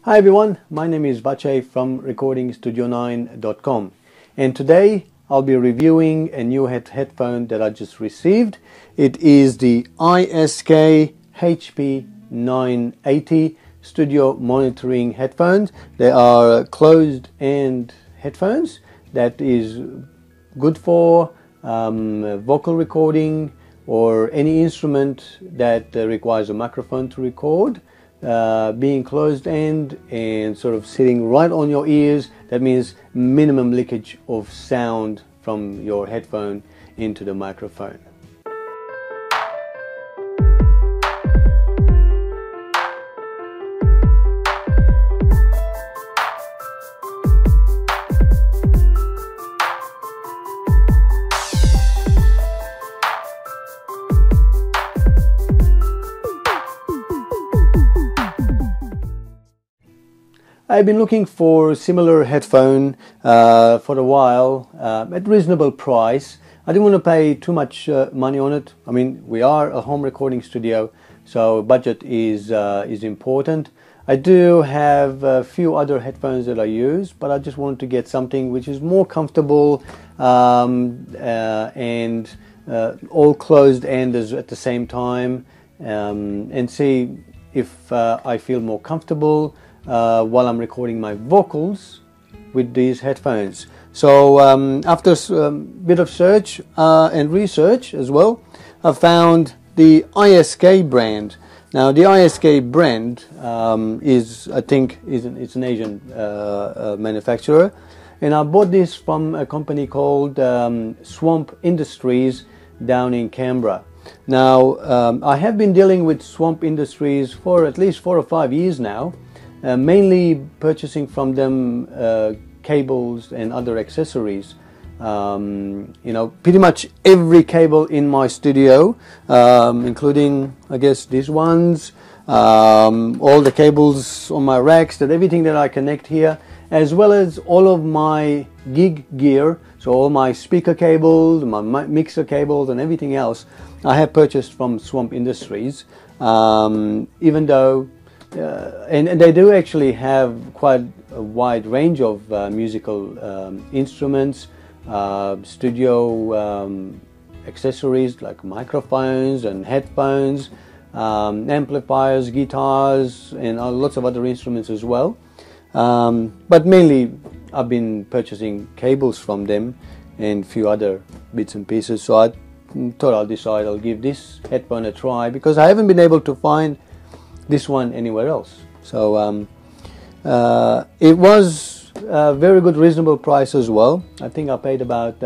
Hi everyone, my name is Bache from recordingstudio9.com, and today I'll be reviewing a new headphone that I just received. It is the iSK HP980 studio monitoring headphones. They are closed-end headphones that is good for vocal recording or any instrument that requires a microphone to record. Being closed end and sort of sitting right on your ears, that means minimum leakage of sound from your headphone into the microphone. I've been looking for a similar headphone for a while at reasonable price. I didn't want to pay too much money on it. I mean, we are a home recording studio, so budget is important. I do have a few other headphones that I use, but I just wanted to get something which is more comfortable and all closed enders at the same time, and see if I feel more comfortable while I'm recording my vocals with these headphones. So after a bit of search and research as well, I found the iSK brand. Now the iSK brand it's an Asian manufacturer, and I bought this from a company called Swamp Industries down in Canberra. Now I have been dealing with Swamp Industries for at least 4 or 5 years now. Mainly purchasing from them cables and other accessories. Pretty much every cable in my studio, including, I guess, these ones, all the cables on my racks, everything that I connect here, as well as all of my gig gear, so all my speaker cables, my mixer cables and everything else, I have purchased from Swamp Industries, even though and they do actually have quite a wide range of musical instruments, studio accessories like microphones and headphones, amplifiers, guitars, and lots of other instruments as well. But mainly I've been purchasing cables from them and a few other bits and pieces. So I thought I'll give this headphone a try, because I haven't been able to find this one anywhere else. So it was a very good reasonable price as well. I think I paid about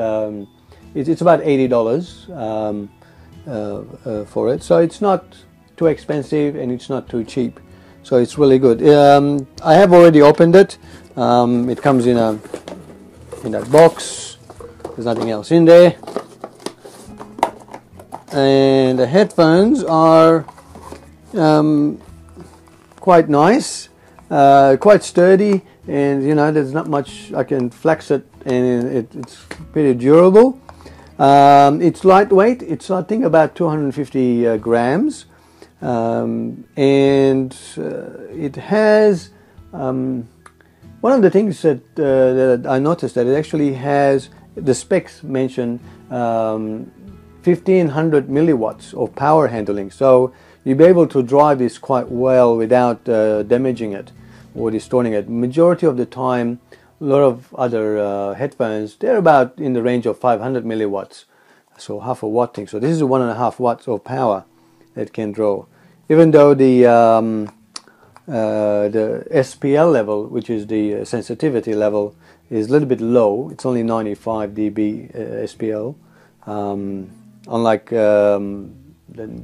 it's about $80 for it, so it's not too expensive and it's not too cheap, so it's really good. I have already opened it. It comes in that box. There's nothing else in there, and the headphones are quite nice, quite sturdy, and there's not much I can flex it, and it's pretty durable. It's lightweight. It's, I think, about 250 grams, and it has one of the things that I noticed, that it actually has, the specs mention 1500 milliwatts of power handling, so you'll be able to drive this quite well without damaging it or distorting it. Majority of the time, a lot of other headphones, they're about in the range of 500 milliwatts, so half a watt thing. So this is 1.5 watts of power that can draw. Even though the SPL level, which is the sensitivity level, is a little bit low. It's only 95 dB SPL, unlike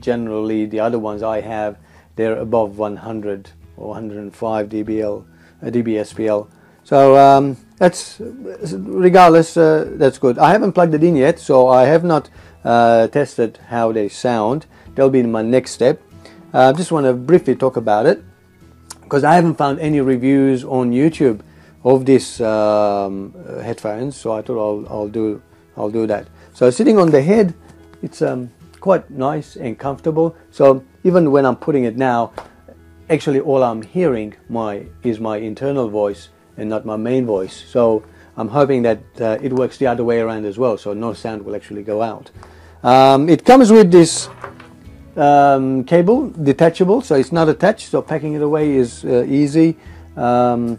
generally the other ones I have, they're above 100 or 105 dB SPL. So that's, regardless, that's good. I haven't plugged it in yet, so I have not tested how they sound. That'll be in my next step. I just want to briefly talk about it, because I haven't found any reviews on YouTube of this headphones, so I thought I'll do that. So sitting on the head, it's quite nice and comfortable. So even when I'm putting it now, actually all I'm hearing is my internal voice and not my main voice. So I'm hoping that it works the other way around as well, so no sound will actually go out. It comes with this cable, detachable, so it's not attached, so packing it away is easy. I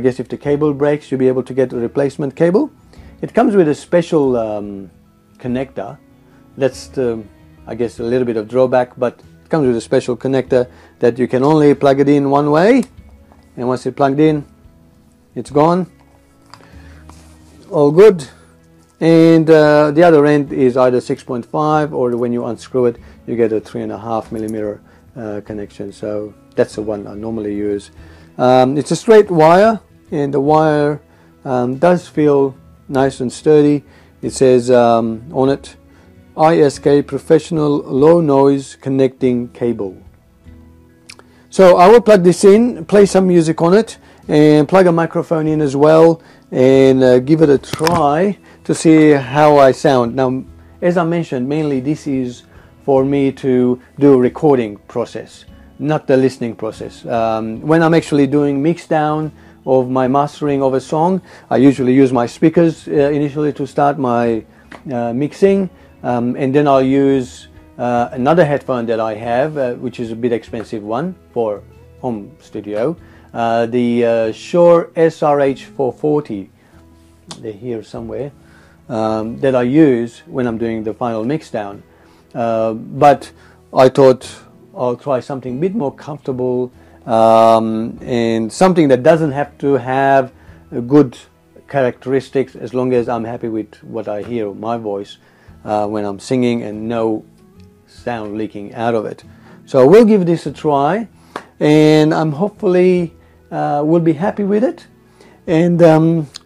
guess if the cable breaks, you'll be able to get a replacement cable. It comes with a special connector. That's I guess a little bit of drawback, but it comes with a special connector that you can only plug it in one way, and once it's plugged in, it's gone. All good. And the other end is either 6.5, or when you unscrew it, you get a 3.5 millimeter connection. So that's the one I normally use. It's a straight wire, and the wire does feel nice and sturdy. It says on it, iSK Professional Low Noise Connecting Cable. So I will plug this in, play some music on it, and plug a microphone in as well, and give it a try to see how I sound. Now, as I mentioned, mainly this is for me to do a recording process, not the listening process. When I'm actually doing mix down of my mastering of a song, I usually use my speakers initially to start my mixing, and then I'll use another headphone that I have, which is a bit expensive one for home studio, the Shure SRH 440, they're here somewhere, that I use when I'm doing the final mix down. But I thought I'll try something a bit more comfortable, and something that doesn't have to have a good characteristics, as long as I'm happy with what I hear, my voice, when I'm singing, and no sound leaking out of it. So we'll give this a try, and I'm hopefully will be happy with it, and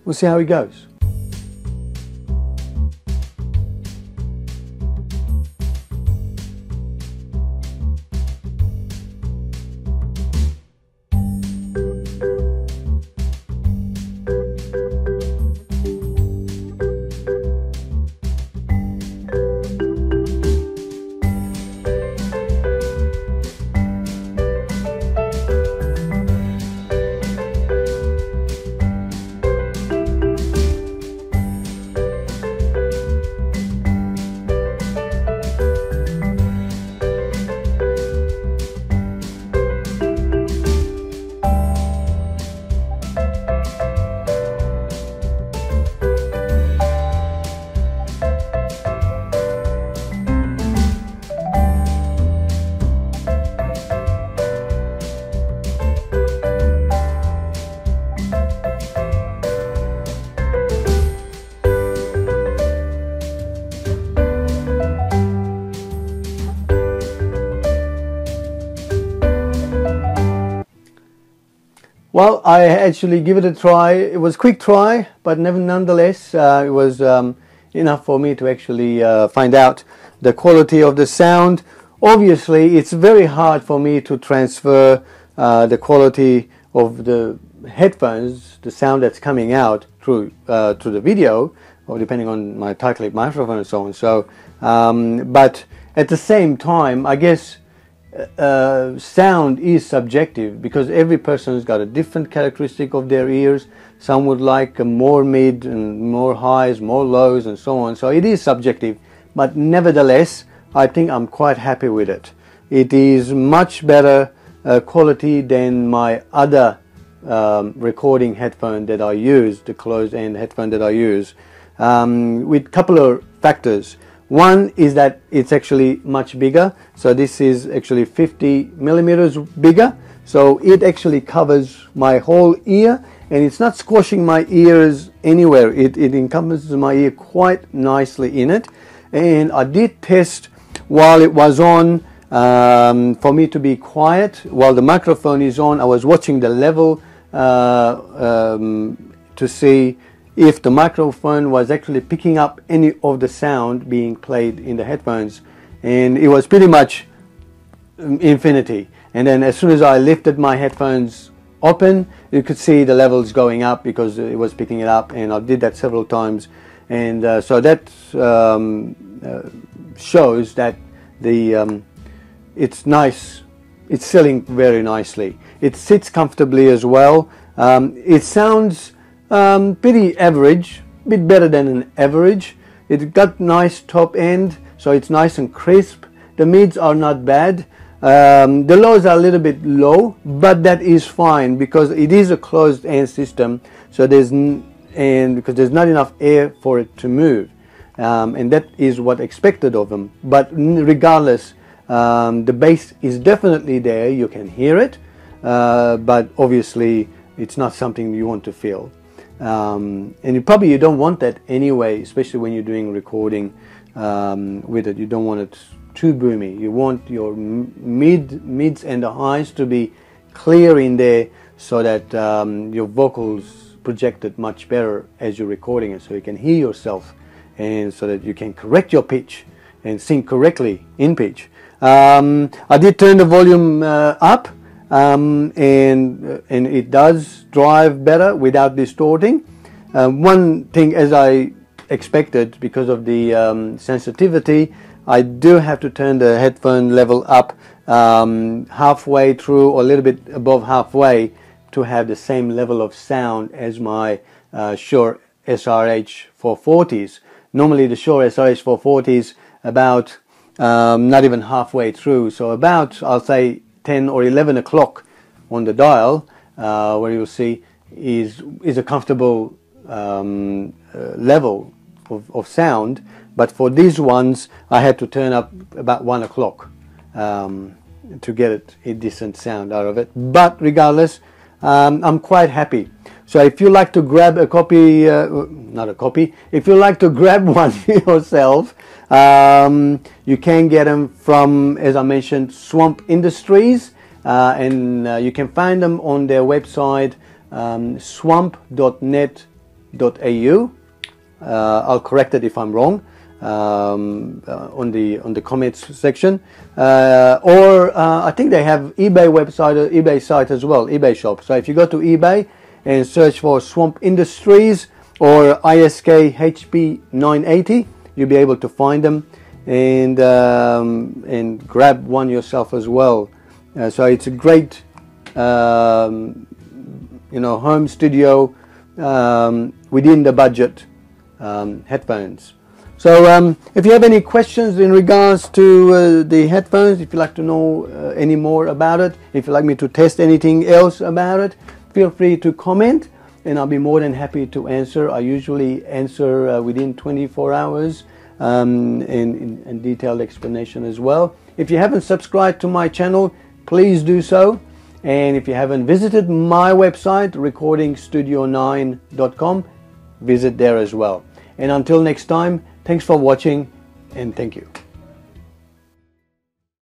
we'll see how it goes. Well, I actually give it a try. It was a quick try, but nonetheless, it was enough for me to actually find out the quality of the sound. Obviously, it's very hard for me to transfer the quality of the headphones, the sound that's coming out through to the video, or depending on my tight clip microphone and so on. So, but at the same time, I guess sound is subjective, because every person's got a different characteristic of their ears. Some would like more mid and more highs, more lows, and so on. So it is subjective, but nevertheless, I think I'm quite happy with it. It is much better quality than my other recording headphone that I use, the closed-end headphone that I use, with a couple of factors. One is that it's actually much bigger, so this is actually 50 millimeters bigger, so it actually covers my whole ear, and it's not squashing my ears anywhere. It encompasses my ear quite nicely in it. And I did test while it was on, for me to be quiet while the microphone is on. I was watching the level to see if the microphone was actually picking up any of the sound being played in the headphones, and it was pretty much infinity. And then as soon as I lifted my headphones open, you could see the levels going up because it was picking it up, and I did that several times. And so that shows that the it's nice it's selling very nicely. It sits comfortably as well. It sounds pretty average, a bit better than an average. It's got nice top end, so it's nice and crisp. The mids are not bad. The lows are a little bit low, but that is fine because it is a closed end system, so because there's not enough air for it to move, and that is what expected of them. But regardless, the bass is definitely there. You can hear it, but obviously it's not something you want to feel, and you don't want that anyway, especially when you're doing recording with it. You don't want it too boomy. You want your mids and the highs to be clear in there, so that your vocals projected much better as you're recording it, so you can hear yourself, and so that you can correct your pitch and sing correctly in pitch. I did turn the volume up, and it does drive better without distorting. One thing, as I expected, because of the sensitivity, I do have to turn the headphone level up halfway through, or a little bit above halfway, to have the same level of sound as my Shure SRH 440s. Normally the Shure SRH 440s about not even halfway through, so about, I'll say, 10 or 11 o'clock on the dial, where you'll see is a comfortable level of sound. But for these ones, I had to turn up about 1 o'clock to get a decent sound out of it. But regardless, I'm quite happy. So if you like to grab a copy, not a copy, if you like to grab one yourself, you can get them from, as I mentioned, Swamp Industries, and you can find them on their website, swamp.net.au. I'll correct it if I'm wrong on the comments section, or I think they have eBay website or eBay site as well, eBay shop. So if you go to eBay and search for Swamp Industries or iSK HP 980, you'll be able to find them, and grab one yourself as well. So it's a great home studio within the budget headphones. So if you have any questions in regards to the headphones, if you'd like to know any more about it, if you'd like me to test anything else about it, feel free to comment, and I'll be more than happy to answer. I usually answer within 24 hours, in detailed explanation as well. If you haven't subscribed to my channel, please do so. And if you haven't visited my website, recordingstudio9.com, visit there as well. And until next time, thanks for watching, and thank you.